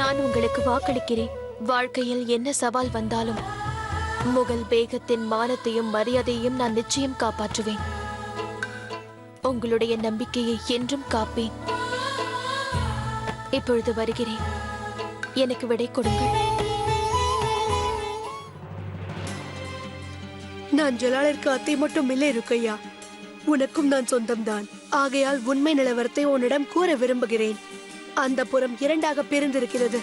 நான் உங்களுக்கு வாக்களிக்கிறேன். வாழ்க்கையில் என்ன சவால் வந்தாலும் முகல் பேகத்தின் மானத்தையும் மரியாதையையும் நான் நிச்சயம் காப்பாற்றுவேன். உங்களுடைய நம்பிக்கையை என்றும் காப்பேன். இப்பொழுது வருகிறேன். எனக்கு விடை கொடுங்கள். நான் ஜலாலிற்கு அத்தை மட்டும் இல்லை ருக்கையா, உனக்கும் நான் சொந்தம்தான். ஆகையால் உண்மை நிலவரத்தை உன்னிடம் கூற விரும்புகிறேன். அந்த புறம் இரண்டாக பிரிந்திருக்கிறது.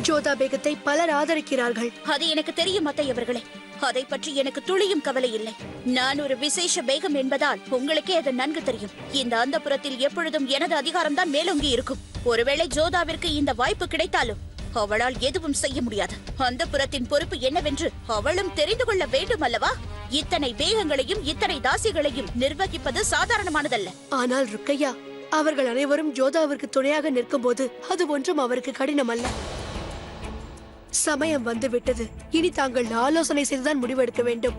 ஜோதா பேகத்தை பலர் ஆதரிக்கிறார்கள். அது எனக்கு தெரியும் அத்தை அவர்களே. அதை பற்றி எனக்கு துளியும் கவலை இல்லை. நான் ஒரு விசேஷ பேகம் என்பதால் உங்களுக்கே அது நன்கு தெரியும். இந்த அந்தப்புரத்தில் எப்பொழுதும் எனது அதிகாரம்தான் மேலோங்கி இருக்கும். ஒருவேளை ஜோதாவிற்கு இந்த வாய்ப்பு கிடைத்தாலும் அவளால் எதுவும் செய்ய முடியாது. அந்தப்புரத்தின் பொறுப்பு என்னவென்று அவளும் தெரிந்து கொள்ள வேண்டும் அல்லவா? இத்தனை பேகங்களையும் இத்தனை தாசிகளையும் நிர்வகிப்பது சாதாரணமானதல்ல. ஆனால் ருக்கையா, அவர்கள் அனைவரும் ஜோதாவிற்கு துணையாக நிற்கும் போது அது ஒன்றும் அவருக்கு கடினம் அல்ல. சமயம் வந்து விட்டது. இனி தாங்கள் ஆலோசனை செய்துதான் முடிவெடுக்க வேண்டும்.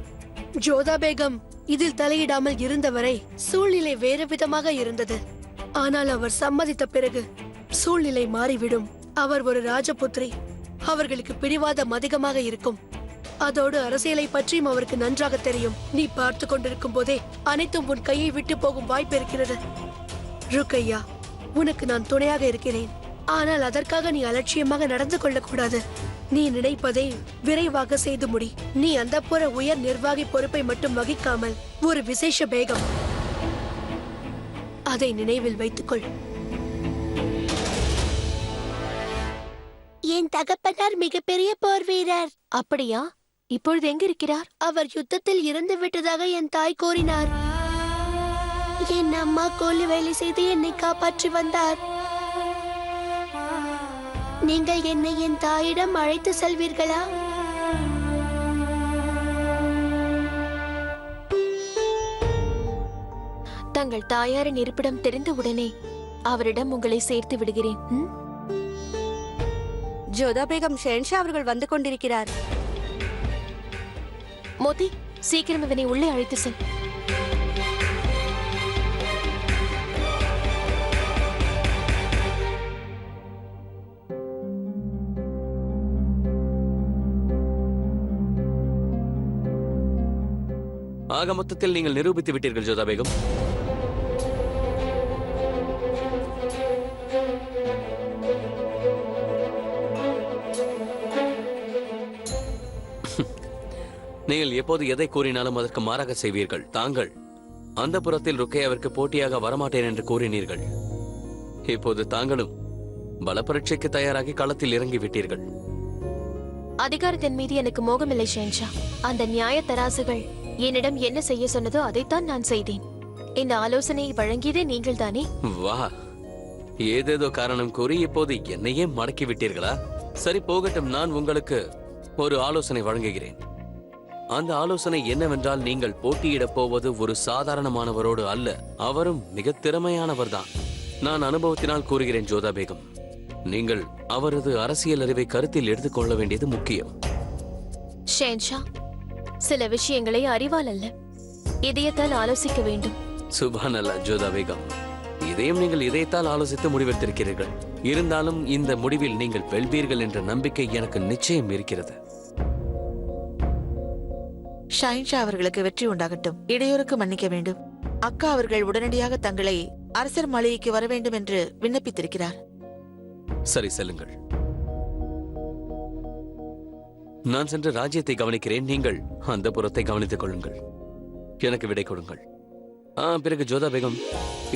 ஜோதா பேகம் இதில் தலையிடாமல் இருந்தவரை சூழ்நிலை வேறு விதமாக இருந்தது. ஆனால் அவர் சம்மதித்த பிறகு சூழ்நிலை மாறிவிடும். அவர் ஒரு ராஜபுத்திரி. அவர்களுக்கு பிடிவாதம் அதிகமாக இருக்கும். அதோடு அரசியலை பற்றியும் அவருக்கு நன்றாக தெரியும். நீ பார்த்து கொண்டிருக்கும் போதே அனைத்தும் உன் கையை விட்டு போகும் வாய்ப்பு இருக்கிறது. ருக்கையா, உனக்கு நான் துணையாக இருக்கிறேன். ஆனால் அதற்காக நீ அலட்சியமாக நடந்து கொள்ளக்கூடாது. நீ நினைப்பதை விரைவாக செய்து முடி. நீ அந்தப்புற உயர் நிர்வாகி பொறுப்பை மட்டும் வகிக்காமல் ஒரு விசேஷ பேகம். அதை நினைவில் வைத்துக்கொள். என் தகப்பனார் மிகப்பெரிய போர் வீரர். அப்படியா? இப்பொழுது எங்க இருக்கிறார்? அவர் யுத்தத்தில் இறந்து விட்டதாக என் தாய் கூறினார். என் அம்மா கூலி வேலை செய்து என்னை காப்பாற்றி வந்தார். நீங்கள் என்னை என் தாயிடம் அழைத்து செல்வீர்களா? தங்கள் தாயாரின் இருப்பிடம் தெரிந்தவுடனே அவரிடம் உங்களை சேர்த்து விடுகிறேன். ஜோதா பேகம் ஷென்ஷா அவர்கள் வந்து கொண்டிருக்கிறார். மோதி, சீக்கிரம் இவனை உள்ளே அழைத்து செல். ஆக மொத்தத்தில் நீங்கள் நிரூபித்து விட்டீர்கள் ஜோதா பேகம். நீங்கள் எப்போது எதை கூறினாலும் அதற்கு மாறாக செய்வீர்கள். தாங்கள் அந்த புறத்தில் ருக்கையாவிற்கு போட்டியாக வரமாட்டேன் என்று கூறினீர்கள். இப்போது தாங்களும் பல பரீட்சைக்கு தயாராகி களத்தில் இறங்கி விட்டீர்கள். அதிகாரத்தின் மீது எனக்கு மோகமில்லை ஷென்ஷா. அந்த நியாய தராசுகள் என்னிடம் என்ன செய்ய சொன்னதோ அதைத்தான் நான் செய்தேன். இந்த ஆலோசனையை வழங்கியதே நீங்கள் தானே? வா, ஏதேதோ காரணம் கூறி இப்போது என்னையே மடக்கி விட்டீர்களா? சரி போகட்டும், நான் உங்களுக்கு ஒரு ஆலோசனை வழங்குகிறேன். அந்த ஆலோசனை என்னவென்றால், நீங்கள் போட்டியிடப் போவது ஒரு சாதாரணமானவரோடு அல்ல, அவரும் மிக திறமையானவர் தான். நான் அனுபவத்தினால் கூறுகிறேன் ஜோதா பேகம். நீங்கள் அவரது அரசியல் அறிவை கருத்தில் எடுத்துக்கொள்ள வேண்டியது முக்கியம். ஷென்ஷா, சில விஷயங்களை அறிவால் அல்ல, இதயத்தால் ஆலோசிக்க வேண்டும். சுபானல்லா ஜோதா பேகம், இதையும் நீங்கள் இதயத்தால் ஆலோசித்து முடிவெடுத்திருக்கிறீர்கள். இருந்தாலும் இந்த முடிவில் நீங்கள் வெல்வீர்கள் என்ற நம்பிக்கை எனக்கு நிச்சயம் இருக்கிறது. ஷாயின்ஷா அவர்களுக்கு வெற்றி உண்டாகட்டும். இடையூறுக்கு மன்னிக்க வேண்டும். அக்கா அவர்கள் உடனடியாக தங்களை அரசர் மாளிகைக்கு வர வேண்டும் என்று விண்ணப்பித்திருக்கிறார். சரி, செல்லுங்கள். நான் சென்று ராஜ்யத்தை கவனிக்கிறேன். நீங்கள் அந்த புறத்தை கவனித்துக் கொள்ளுங்கள். எனக்கு விடை கொடுங்கள். பிறகு ஜோதா பேகம்,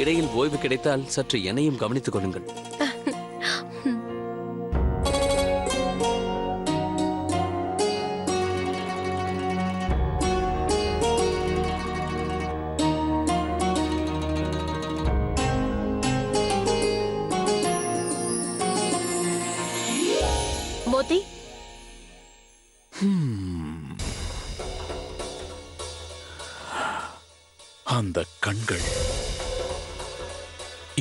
இடையில் ஓய்வு கிடைத்தால் சற்று என்னையும் கவனித்துக் கொள்ளுங்கள். மோதி, அந்த கண்கள்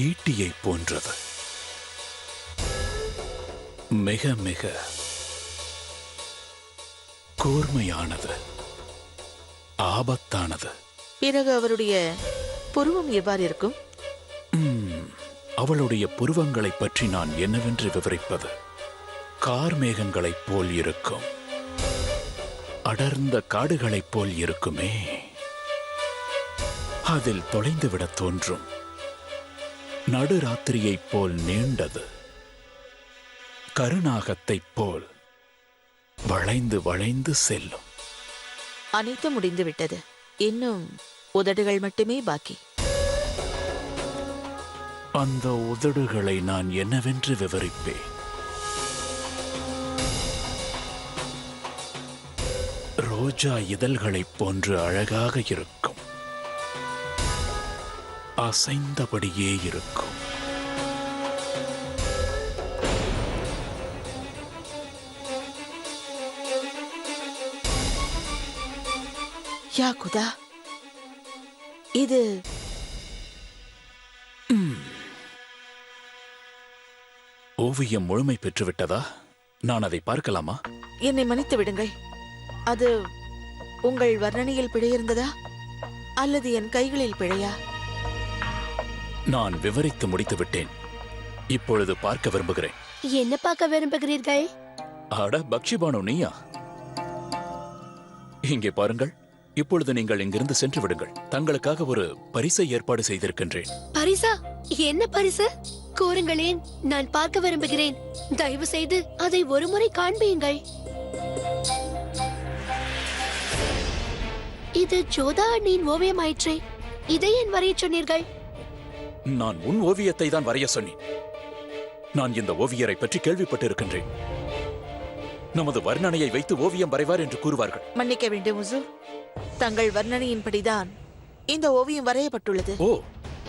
ஈட்டியை போன்றது. மிக மிக கூர்மையானது, ஆபத்தானது. பிறகு அவருடைய புருவம் எவ்வாறு இருக்கும்? அவளுடைய புருவங்களைப் பற்றி நான் என்னவென்று விவரிப்பது? கார்மேகங்களைப் போல் இருக்கும், அடர்ந்த காடுகளைப் போல் இருக்குமே. அதில் தொலைந்துவிடத் தோன்றும், நடுராத்திரியைப் போல் நீண்டது, கருநாகத்தைப் போல் வளைந்து வளைந்து செல்லும். அனைத்து முடிந்து விட்டது. இன்னும் உதடுகள் மட்டுமே பாக்கி. அந்த உதடுகளை நான் என்னவென்று விவரிப்பேன்? ரோஜா இதழ்களைப் போன்று அழகாக இருக்கும், அசைந்தபடியே இருக்கும். யா குதா, இது ஓவியம் முழுமை பெற்றுவிட்டதா? நான் அதை பார்க்கலாமா? என்னை மன்னித்து விடுங்கள். அது உங்கள் வர்ணனையில் பிழை இருந்ததா அல்லது என் கைகளில் பிழையா? நான் விவரித்து முடித்து விட்டேன். இப்பொழுது பார்க்க விரும்புகிறேன். என்ன பார்க்க விரும்புகிறீர்கள்? அட பக்ஷிபானு, நீயா? இங்கே பாருங்கள். இப்பொழுது நீங்கள் இங்கிருந்து சென்று விடுங்கள். தங்களுக்காக ஒரு பரிசை ஏற்பாடு செய்திருக்கின்றேன். பரிசா? என்ன பரிசு? கூறுங்களேன், நான் பார்க்க விரும்புகிறேன். தயவு செய்து அதை ஒருமுறை காண்பியுங்கள். இது ஜோதா அண்ணியின் ஓவியம் ஆயிற்றே. இதை ஏன் வரையச் சொன்னீர்கள்? நான் உன் ஓவியத்தை தான் வரைய சொன்னேன். நான் இந்த ஓவியரை பற்றி கேள்விப்பட்டிருக்கின்றேன். நமது வர்ணனையை வைத்து ஓவியம் வரைவார் என்று கூறுவார்கள். மன்னிக்க வேண்டும் உசு, தங்கள் வர்ணனையின்படிதான் இந்த ஓவியம் வரையப்பட்டுள்ளது. ஓ,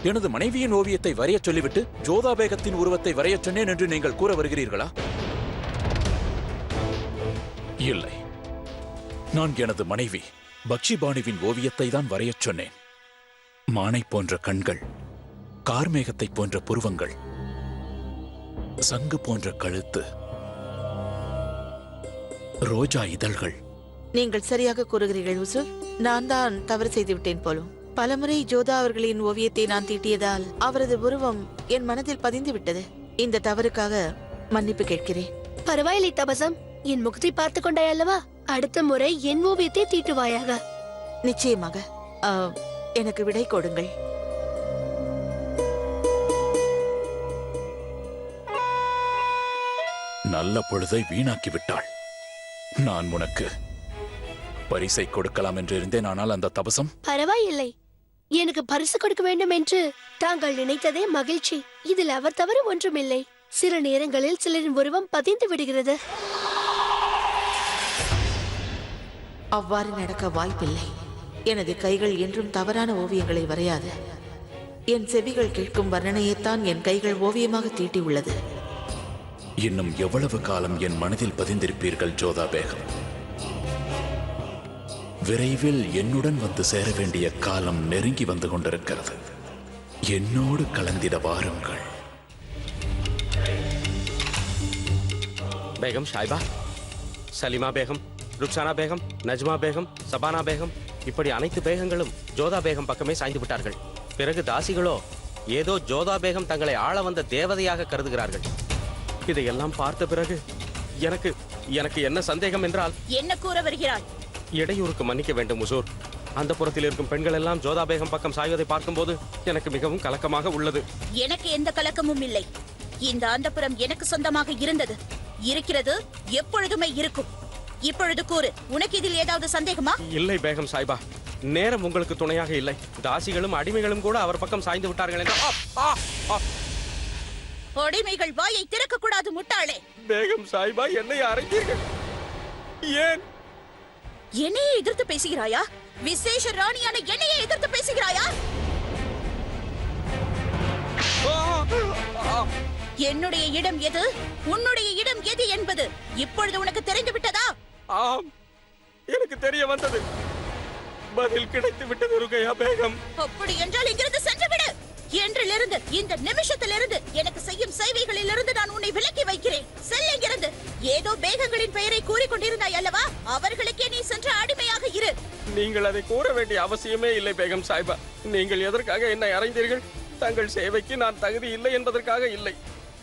எனது மனைவியின் ஓவியத்தை வரையச் சொல்லிவிட்டு ஜோதா பேகத்தின் உருவத்தை வரையச் சொன்னேன் என்று நீங்கள் கூற வருகிறீர்களா? இல்லை, நான் எனது மனைவி பக்ஷிபானுவின் ஓவியத்தை தான் வரையச் சொன்னேன். மானை போன்ற கண்கள், கார்மேகத்தை போன்ற புருவங்கள், சங்கு போன்ற கழுத்து, ரோஜா இதழ்கள். நீங்கள் சரியாக கூறுகிறீர்கள் உசு. நான் தான் தவறு செய்து விட்டேன் போலும். பலமுறை ஜோதா அவர்களின் ஓவியத்தை நான் தீட்டியதால் அவரது உருவம் என் மனதில் பதிந்து விட்டது. இந்த தவறுக்காக மன்னிப்பு கேட்கிறேன். பரவாயில்லை தபசம், என் முகத்தை பார்த்து கொண்டாய் அல்லவா? அடுத்த முறை என் ஓவியத்தை தீட்டுவாயாக. நிச்சயமாக. எனக்கு விடை கொடுங்கள். நல்ல பொழுதை வீணாக்கி விட்டாள். நான் உனக்கு பரிசை கொடுக்கலாம் என்று இருந்தேன். ஆனால் அந்த தபசம். பரவாயில்லை, எனக்கு பரிசு கொடுக்க வேண்டும் என்று தாங்கள் நினைத்ததே மகிழ்ச்சி. இதில் அவர் தவறு ஒன்றுமில்லை. சில நேரங்களில் சிலரின் உருவம் பதிந்து விடுகிறது. அவ்வாறு நடக்க வாய்ப்பில்லை. எனது கைகள் என்றும் தவறான ஓவியங்களை வரையாது. என் செவிகள் கேட்கும் வர்ணனையைத்தான் என் கைகள் ஓவியமாக தீட்டியுள்ளது. இன்னும் எவ்வளவு காலம் என் மனதில் பதிந்திருப்பீர்கள் ஜோதா பேகம்? விரைவில் என்னுடன் வந்து சேர வேண்டிய காலம் நெருங்கி வந்து கொண்டிருக்கிறது. என்னோடு கலந்திட வாருங்கள். பேகம் ஷாய்பா, சலிமா பேகம், ருக்ஸானா பேகம், நஜ்மா பேகம், சபானா பேகம், இப்படி அனைத்து பேகங்களும் ஜோதா பேகம் பக்கமே சாய்ந்து விட்டார்கள். பிறகு தாசிகளோ ஏதோ ஜோதா பேகம் தங்களை ஆள வந்த தேவதையாக கருதுகிறார்கள். இதையெல்லாம் பார்த்த பிறகு எனக்கு என்ன சந்தேகம் என்றால், என்ன கூற வருகிறாய்? இடையூறுக்கு மன்னிக்க வேண்டும் உசூர். அந்த புறத்தில் இருக்கும் பெண்கள் எல்லாம் ஜோதா பேகம் பக்கம் சாய்வதை பார்க்கும்போது எனக்கு மிகவும் கலக்கமாக உள்ளது. எனக்கு எந்த கலக்கமும் இல்லை. இந்த அந்தப்புறம் எனக்கு சொந்தமாக இருந்தது, இருக்கிறது, எப்பொழுதுமே இருக்கும். இப்பொழுது கூறு, உனக்கு இதில் ஏதாவது சந்தேகமா? இல்லை பேகம் சாய்பா, நேரம் உங்களுக்கு துணையாக இல்லை. தாசிகளும் அடிமைகளும் கூட அவர் பக்கம் சாய்ந்து விட்டார்கள் என்று. அடிமைகள் வாயை திறக்க கூடாது முட்டாளே. பேகம் சாய்பா, என்னை அறைந்தீர்கள். ஏன்? என்னையே எதிர்த்து பேசுகிறாயா? விசேஷ ராணியான என்னையே எதிர்த்து பேசுகிறாயா? என்னுடைய இடம் எது, உன்னுடைய இடம் எது என்பது இப்பொழுது உனக்கு தெரிந்து விட்டதா? ஆம், எனக்கு தெரிய வந்தது. பதில் கிடைத்து விட்டது ருகையா பேகம். அப்படி என்றால் இங்கிருந்து சென்று விடு. என்றிலிருந்து, இந்த நிமிஷத்திலிருந்து எனக்கு செய்யும் சேவைகளிலிருந்து நான் உன்னை விலக்கி வைக்கிறேன். செல் இங்கிருந்து. ஏதோ பேகங்களின் பெயரை கூறிக்கொண்டிருந்தாய் அல்லவா? அவர்களுக்கே நீ சென்று அடிமையாக இரு. நீங்கள் அதை கூற வேண்டிய அவசியமே இல்லை பேகம் சாய்பா. நீங்கள் எதற்காக என்னை அறைந்தீர்கள்? தங்கள் சேவைக்கு நான் தகுதி இல்லை என்பதற்காக இல்லை.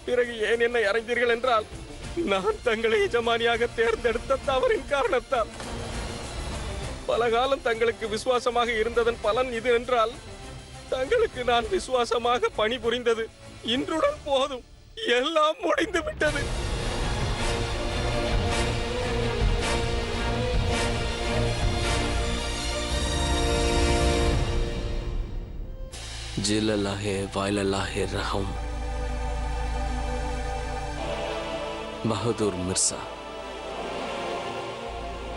பிறகு ஏன் என்னை அறைந்தீர்கள் என்றால், நான் தங்களை எஜமானியாக தேர்ந்தெடுத்த தவறின் காரணத்தால். பல காலம் தங்களுக்கு விசுவாசமாக இருந்ததன் பலன் இது என்றால், தங்களுக்கு நான் விசுவாசமாக பணிபுரிந்தது இன்றுடன் போதும், எல்லாம் முடிந்து விட்டது. जिल अल्लाह वाइल अल्लाह रहम பகதூர் மிர்சா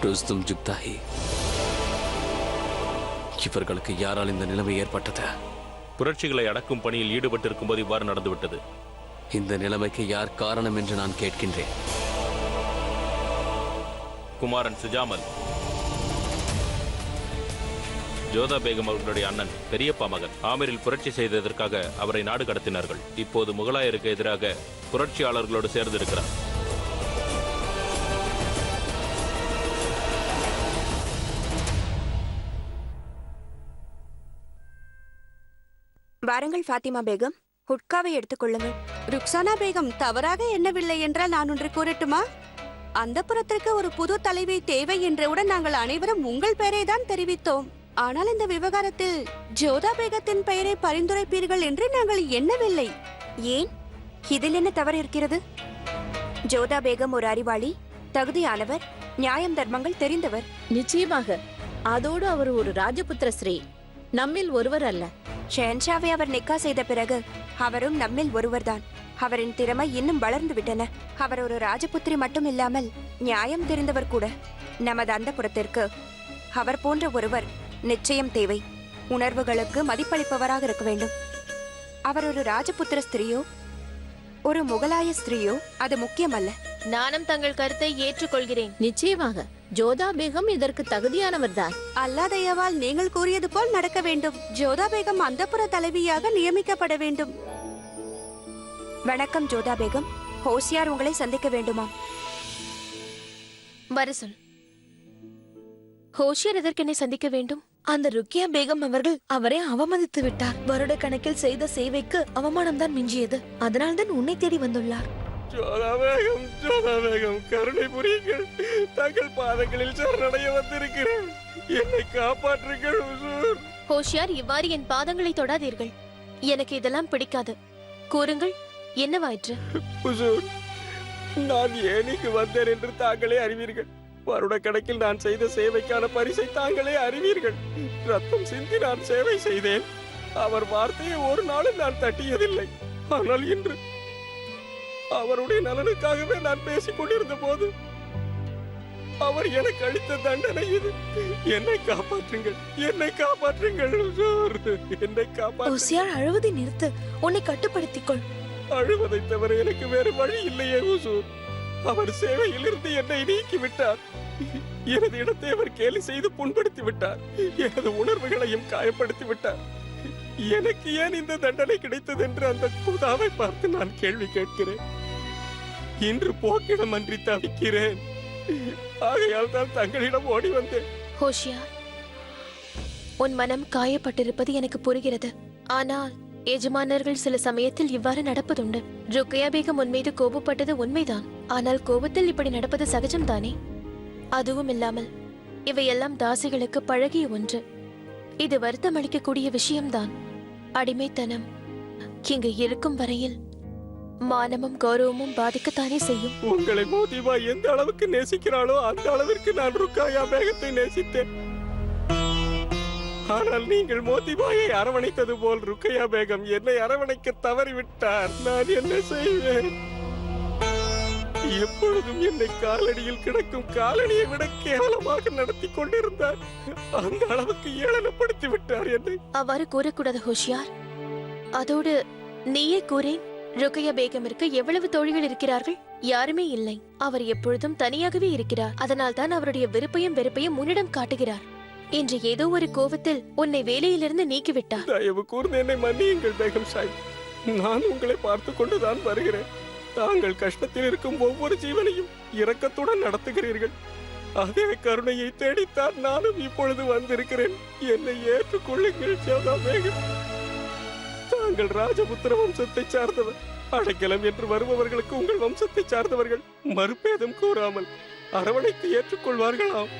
ருஸ்தும் ஜுக்தாஹி. இவர்களுக்கு யாரால் இந்த நிலைமை ஏற்பட்டது? புரட்சிகளை அடக்கும் பணியில் ஈடுபட்டிருக்கும் போது இவ்வாறு நடந்துவிட்டது. இந்த நிலைமைக்கு யார் காரணம் என்று நான் கேட்கின்றேன். குமாரன் சுஜாமல், ஜோதா பேகம் அவர்களுடைய அண்ணன் பெரியப்பா மகன். ஆமீரில் புரட்சி செய்ததற்காக அவரை நாடு கடத்தினார்கள். இப்போது முகலாயருக்கு எதிராக புரட்சியாளர்களோடு சேர்ந்திருக்கிறார். வாருங்கள் ஃபாத்திமா பேகம், ஹுட்காவை எடுத்துக்கொள்ளுங்கள். ருக்சானா பேகம் தவறாக எண்ணவில்லை என்றால் நான் ஒன்று கூறட்டுமா? அந்த புறத்திற்கு ஒரு புது தலைவி தேவை என்றவுடன் நாங்கள் அனைவரும் உங்கள் பெயரை தான் தெரிவித்தோம். ஆனால் இந்த விவகாரத்தில் ஜோதா பேகத்தின் பெயரை பரிந்துரைப்பீர்கள் என்று நாங்கள் எண்ணவில்லை. ஏன்? இதில் என்ன தவறு இருக்கிறது? ஜோதா பேகம் ஒரு அறிவாளி, தகுதியானவர், நியாயம் தர்மங்கள் தெரிந்தவர். நிச்சயமாக. அதோடு அவர் ஒரு ராஜபுத்திர ஸ்ரீ, நம்மில் ஒருவர் அல்ல. ஷெஹன்ஷாவை அவர் நிக்கா செய்த பிறகு அவரும் நம்மில் ஒருவர்தான். அவரின் திறமை இன்னும் வளர்ந்து விட்டன. அவர் ஒரு ராஜபுத்திரி மட்டும் இல்லாமல் நியாயம் தெரிந்தவர் கூட. நமது அந்த புறத்திற்கு அவர் போன்ற ஒருவர் நிச்சயம் தேவை. உணர்வுகளுக்கு மதிப்பளிப்பவராக இருக்க வேண்டும். அவர் ஒரு ராஜபுத்திர ஸ்திரீயோ ஒரு முகலாய ஸ்திரீயோ அது முக்கியமல்ல. நானும் தங்கள் கருத்தை ஏற்றுக்கொள்கிறேன். நிச்சயமாக ஜோதா பேகம் இதற்கு தகுதியானவர்தான். அல்லாதையவால் நீங்கள் கூறியது போல் நடக்க வேண்டும். ஜோதா பேகம் அந்தப்புற தலைவியாக நியமிக்கப்பட வேண்டும். வணக்கம் ஜோதா பேகம், ஹோசியார் உங்களை சந்திக்க வேண்டுமா? வர சொல். ஹோஷியார் எதற்கு என்னை சந்திக்க வேண்டும்? அந்த ருக்கியா பேகம் அவர்கள் அவரை அவமதித்து விட்டார். வருட கணக்கில் செய்த சேவைக்கு அவமானம் தான் மிஞ்சியது. அதனால் தான் உன்னை தேடி வந்துள்ளார். ஜோதா பேகம், கருணை புரியுங்கள். தங்கள் பாதங்களில் சரணடைய வந்திருக்கிறேன். என்னை காப்பாற்றுங்கள் ஹுசூர். ஹோஷியார், இவ்வாறு என் பாதங்களை தொடாதீர்கள். எனக்கு இதெல்லாம் பிடிக்காது. கூறுங்கள், என்னவாயிற்று? ஹுசூர், நான் ஏன் இங்கு வந்தேன் என்று தாங்களே அறிவீர்கள். வருட கணக்கில் நான் செய்த சேவைக்கான பரிசை தாங்களே அறிவீர்கள். ரத்தம் சிந்தி நான் சேவை செய்தேன். அவர் வார்த்தையை ஒரு நாளும் நான் தட்டியதில்லை. ஆனால் இன்று அவருடைய நலனுக்காகவே நான் பேசிக் கொண்டிருந்த போது அவர் எனக்கு அளித்த தண்டனை இது. என்னை காப்பாற்றுங்கள், என்னை காப்பாற்றுங்கள், என்னை காப்பாற்றுங்கள். அழுவதை நிறுத்து, உன்னை கட்டுப்படுத்திக் கொள். அழுவதை தவிர எனக்கு வேறு வழி இல்லையே ஹுசூர். அவர் சேவையில் இருந்து என்னை நீக்கி விட்டார். எனது இடத்தை அவர் கேலி செய்து புண்படுத்தி விட்டார். எனது உணர்வுகளையும் காயப்படுத்தி விட்டார். எனக்கு ஏன் இந்த தண்டனை கிடைத்தது என்று அந்த குதாவை பார்த்து நான் கேள்வி கேட்கிறேன். இன்று போக்கிடம் அன்றி தவிக்கிறேன். ஆகையால் தான் தங்களிடம் ஓடி வந்தேன். ஹோஷியார், உன் மனம் காயப்பட்டிருப்பது எனக்கு புரிகிறது. ஆனால் எஜமானர்கள் சில சமயத்தில் இவ்வாறு நடப்பதுண்டு. ருக்கையா பேகம் உன் மீது கோபப்பட்டது உண்மைதான். ஆனால் கோபத்தில் இப்படி நடப்பது சகஜம்தானே? அதுவும் இல்லாமல் இவையெல்லாம் தாசிகளுக்கு பழகிய ஒன்று. இது வருத்தம் அளிக்கக்கூடிய விஷயம்தான். அடிமைத்தனம் இங்கு இருக்கும் வரையில் மானமும் கௌரவமும் பாதிக்கத்தானே செய்யும். உங்களை மோதிபா எந்த அளவுக்கு நேசிக்கிறாளோ அந்த அளவிற்கு நான் ருக்கையா பேகத்தை நேசித்தேன். ஆனால் நீங்கள் மோதிபாயை அரவணைத்தது போல் ருக்கையா பேகம் என்னை அரவணைக்க தவறிவிட்டார். நான் என்ன செய்வேன்? எப்பொழுதும் என்னை காலடியில் கிடக்கும் காலடியை விட கேவலமாக நடத்தி கொண்டிருந்தார். அந்த அளவுக்கு ஏளனப்படுத்தி விட்டார் என்னை. அவ்வாறு கூறக்கூடாது ஹோஷியார். அதோடு நீயே கூறேன், ருக்கையா பேகமிற்கு எவ்வளவு தோழிகள் இருக்கிறார்கள்? யாருமே இல்லை. அவர் எப்பொழுதும் தனியாகவே இருக்கிறார். அதனால் தான் அவருடைய விருப்பையும் வெறுப்பையும் உன்னிடம் காட்டுகிறார். இன்று ஏதோ ஒரு கோபத்தில் உன்னை வேலையிலிருந்து நீக்கிவிட்டார். தயவு கூர்ந்து என்னை மன்னியுங்கள் பேகம் சாஹிப். நான் உங்களை பார்த்து கொண்டுதான் வருகிறேன். தாங்கள் கஷ்டத்தில் இருக்கும் ஒவ்வொரு ஜீவனையும் இரக்கத்துடன் நடத்துகிறீர்கள். அதே கருணையை தேடித்தான் நானும் இப்பொழுது வந்திருக்கிறேன். என்னை ஏற்றுக்கொள்ளுங்கள் ஜோதா பேகம். தாங்கள் ராஜபுத்திர வம்சத்தை சார்ந்தவர். அடைக்கலம் என்று வருபவர்களுக்கு உங்கள் வம்சத்தை சார்ந்தவர்கள் மறுபேதம் கூறாமல் அரவணைத்து ஏற்றுக்கொள்வார்களாம்.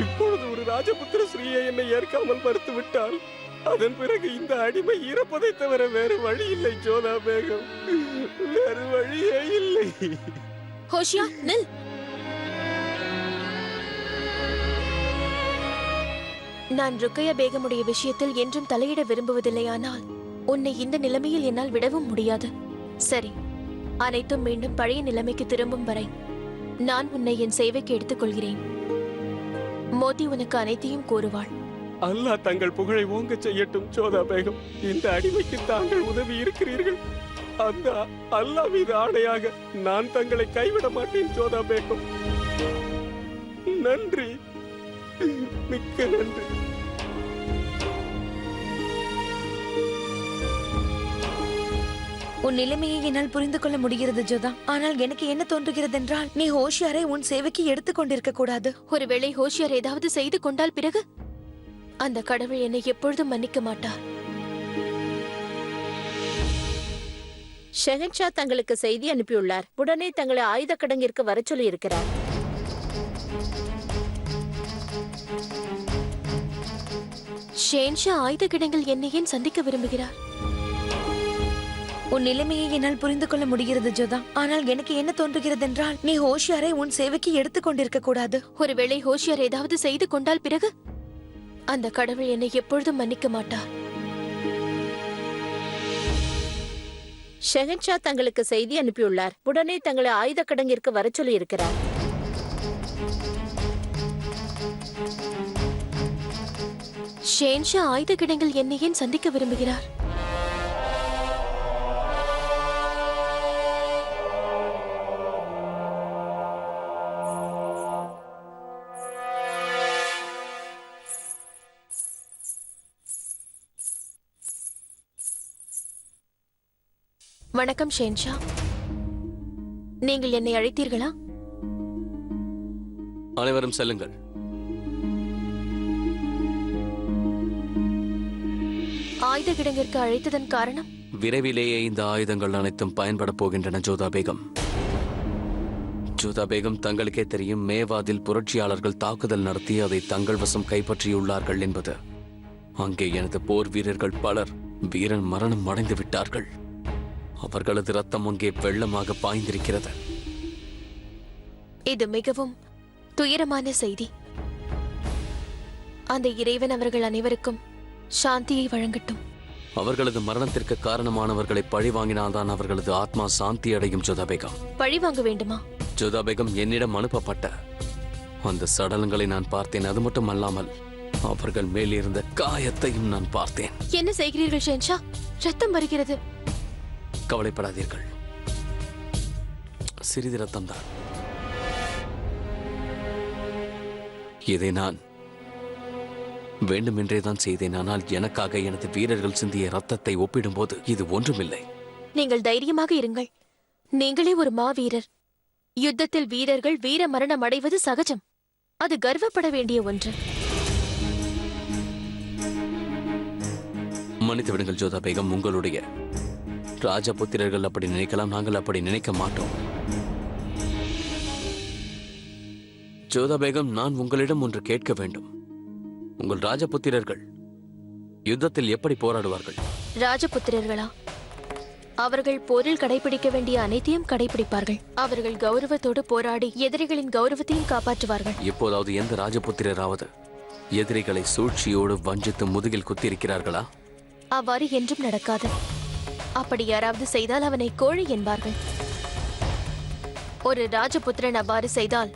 இப்பொழுது ஒரு ராஜபுத்திர ஸ்ரீயை என்னை ஏற்காமல் மறுத்து விட்டால் அதன் பிறகு இந்த அடிமை இறப்பதை தவிர வேறு வழி இல்லை ஜோதா பேகம், வேறு வழியே இல்லை. ஹோஷியார், நில். நான் ருக்கையா பேகமுடைய விஷயத்தில் என்றும் தலையிட விரும்புவதில்லையானால் உன்னை இந்த நிலைமையில் என்னால் விடவும் முடியாது. சரி, அனைத்தும் மீண்டும் பழைய நிலைமைக்கு திரும்பும் வரை நான் உன்னை என் சேவைக்கு எடுத்துக்கொள்கிறேன். மோதி உனக்கு அனைத்தையும் கூறுவாள். அல்லாஹ் தங்கள் புகழை ஓங்க செய்யட்டும் ஜோதா பேகம். இந்த அடிமைக்கு தாங்கள் உதவி இருக்கிறீர்கள். அந்த அல்லாஹ் மீது ஆணையாக நான் தங்களை கைவிட மாட்டேன் ஜோதா பேகம். நன்றி, மிக்க நன்றி. உன் நிலைமையை என்னால் புரிந்து கொள்ள முடிகிறது ஜோதா. ஆனால் எனக்கு என்ன தோன்றுகிறது என்றால், நீ ஹோஷியாரை உன் சேவைக்கு எடுத்துக்கொண்டிருக்க கூடாது. ஒருவேளை ஹோஷியார் ஏதாவது செய்து கொண்டால் பிறகு அந்த கடவுள் என்னை எப்பொழுதும் மன்னிக்க மாட்டார். ஷெஹன்ஷா தங்களுக்கு செய்தி அனுப்பியுள்ளார். உடனே தங்களை ஆயுத கிடங்கிற்கு வர சொல்லி இருக்கிறார். ஷேன்ஷா ஆயுத கிடங்கில் என்னை ஏன் சந்திக்க விரும்புகிறார்? உன் நிலைமையை என்னால் புரிந்து கொள்ள முடிகிறது ஜோதா. ஆனால் எனக்கு என்ன தோன்றுகிறது என்றால், நீ ஹோஷியாரை உன் சேவைக்கு எடுத்துக்கொண்டிருக்க கூடாது. ஒருவேளை ஹோஷியார் ஏதாவது செய்து கொண்டால் பிறகு அந்த கடவுள் என்னை எப்பொழுதும் மன்னிக்க மாட்டார். ஷெஹன்ஷா தங்களுக்கு செய்தி அனுப்பியுள்ளார். உடனே தங்களை ஆயுத கிடங்கிற்கு வர சொல்லி இருக்கிறார். ஷேன்ஷா ஆயுத கிடங்கில் என்னை ஏன் சந்திக்க விரும்புகிறார்? வணக்கம் ஷேன்ஷா, நீங்கள் என்னை அழைத்தீர்களா? அனைவரும் செல்லுங்கள். ஆயுத கிடங்கிற்கு அழைத்ததன் காரணம்? விரைவிலேயே இந்த ஆயுதங்கள் அனைத்தும் பயன்பட போகின்றன ஜோதா பேகம். ஜோதா பேகம், தங்களுக்கே தெரியும், மேவாதில் புரட்சியாளர்கள் தாக்குதல் நடத்தி அதை தங்கள் வசம் கைப்பற்றியுள்ளார்கள் என்பது. அங்கே எனது போர் வீரர்கள் பலர் வீரன் மரணம் அடைந்து விட்டார்கள். அவர்களது ரத்தம் அங்கே வெள்ளமாக பாய்ந்திருக்கிறது. இது மிகவும் துயரமான செய்தி. அந்த இறைவன் அவர்கள் அனைவருக்கும் சாந்தியை வழங்கட்டும். அவர்களது மரணத்திற்கு காரணமானவர்களை பழி வாங்கினால்தான் அவர்களது ஆத்மா சாந்தி அடையும் ஜோதா பேகம். பழி வாங்க வேண்டுமா? ஜோதா பேகம், என்னிடம் அனுப்பப்பட்ட அந்த சடலங்களை நான் பார்த்தேன். அது மட்டும் அல்லாமல் அவர்கள் மேல் இருந்த காயத்தையும் நான் பார்த்தேன். என்ன செய்கிறீர்கள் ஷேன்ஷா? ரத்தம் வருகிறது. கவலைப்படாதீர்கள், சிறிது ரத்தம்தான். இதை நான் வேண்டுமென்றேதான் செய்தேன். ஆனால் எனக்காக எனது வீரர்கள் சிந்திய ரத்தத்தை ஒப்பிடும்போது இது ஒன்றுமில்லை. நீங்கள் தைரியமாக இருங்கள். நீங்களே ஒரு மாவீரர். யுத்தத்தில் வீரர்கள் வீர மரணம் அடைவது சகஜம். அது கர்வப்பட வேண்டிய ஒன்று. மன்னித்து விடுங்கள் ஜோதா பேகம். உங்களுடைய ராஜபுத்திரர்கள் அப்படி நினைக்கலாம், நாங்கள் அப்படி நினைக்க மாட்டோம். ஜோதா பேகம், நான் உங்களிடம் ஒன்று கேட்க வேண்டும். உங்கள் ராஜபுத்திரர்கள் யுத்தத்தில் எப்படி போராடுவார்கள்? ராஜபுத்திரர்களா? அவர்கள் போரில் கடைபிடிக்க வேண்டிய அனைத்தையும் கடைபிடிப்பார்கள். அவர்கள் கௌரவத்தோடு போராடி எதிரிகளின் கௌரவத்தையும் காப்பாற்றுவார்கள். எப்போதாவது எந்த ராஜபுத்திரராவது எதிரிகளை சூழ்ச்சியோடு வஞ்சித்து முதுகில் குத்தியிருக்கிறார்களா? அவ்வாறு என்றும் நடக்காது. அப்படி யாராவது செய்தால் அவனை கோழை என்பார்கள். ஒரு ராஜபுத்திரன் அவ்வாறு செய்தால்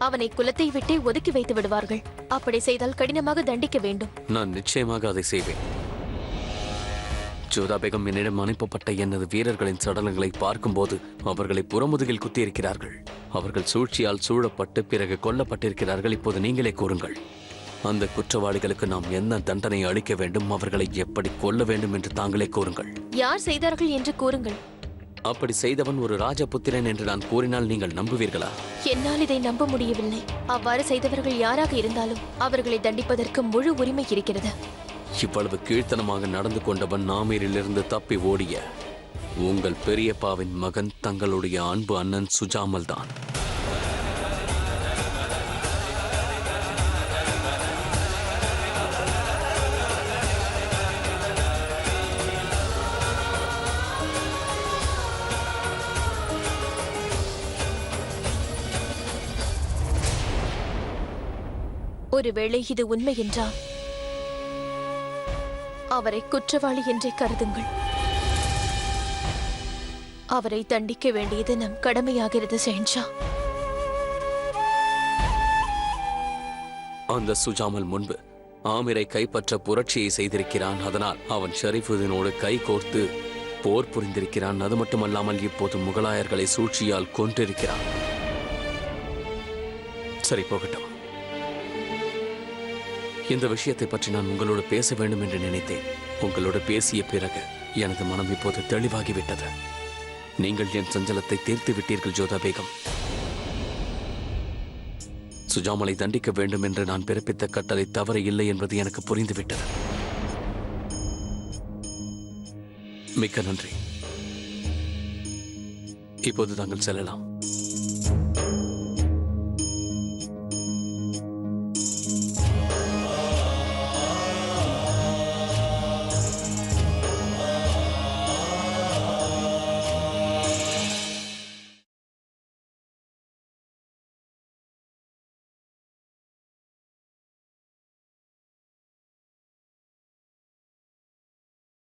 அவனை குலத்தை விட்டே ஒதுக்கி வைத்து விடுவார்கள். அப்படி செய்தால் கடினமாக தண்டிக்க வேண்டும். நான் நிச்சயமாக அதை செய்வேன். ஜோதா பேகம், என்னிடம் அனுப்பப்பட்ட எனது வீரர்களின் சடலங்களை பார்க்கும்போது அவர்களை புறமுதுகில் குத்தியிருக்கிறார்கள். அவர்கள் சூழ்ச்சியால் சூழப்பட்டு பிறகு கொல்லப்பட்டிருக்கிறார்கள். இப்போது நீங்களே கூறுங்கள், அந்த குற்றவாளிகளுக்கு நாம் என்ன தண்டனை அளிக்க வேண்டும், அவர்களை எப்படி கொல்ல வேண்டும் என்று தாங்களே கூறுங்கள். யார் செய்தார்கள் என்று கூறுங்கள். அப்படி செய்தவன் ஒரு ராஜபுத்திரன் என்று நான் கூறினால் நீங்கள் நம்புவீர்களா? என்னால் இதை நம்ப முடியவில்லை. அவ்வாறு செய்தவர்கள் யாராக இருந்தாலும் அவர்களை தண்டிப்பதற்கு முழு உரிமை இருக்கிறது. இவ்வளவு கீழ்த்தனமாக நடந்து கொண்டவன் நாமீரிலிருந்து தப்பி ஓடிய உங்கள் பெரியப்பாவின் மகன் தங்களுடைய அன்பு அண்ணன் சுஜாமல் தான். ஒருவேளை இது உண்மை என்றால் அவரை குற்றவாளி என்றே கருதுங்கள். அவரை தண்டிக்க வேண்டியது நம் கடமையாகிறது ஷெஹன்ஷா. அந்த சுஜாமல் முன்பு ஆமிரை கைப்பற்ற புரட்சியை செய்திருக்கிறான். அதனால் அவன் ஷரீஃபுதீனோடு கை கோர்த்து போர் புரிந்திருக்கிறான். அது மட்டுமல்லாமல் இப்போது முகலாயர்களை சூழ்ச்சியால் கொன்றிருக்கிறான். சரி, போகட்டும். இந்த விஷயத்தை பற்றி நான் உங்களோடு பேச வேண்டும் என்று நினைத்தேன். உங்களோடு பேசிய பிறகு எனது மனம் இப்போது தெளிவாகிவிட்டது. நீங்கள் என் சஞ்சலத்தை தீர்த்து விட்டீர்கள் ஜோதா பேகம். சுஜாமலை தண்டிக்க வேண்டும் என்று நான் பிறப்பித்த கட்டளை தவறு இல்லை என்பது எனக்கு புரிந்துவிட்டது. மிக்க நன்றி. இப்போது தாங்கள் செல்லலாம்.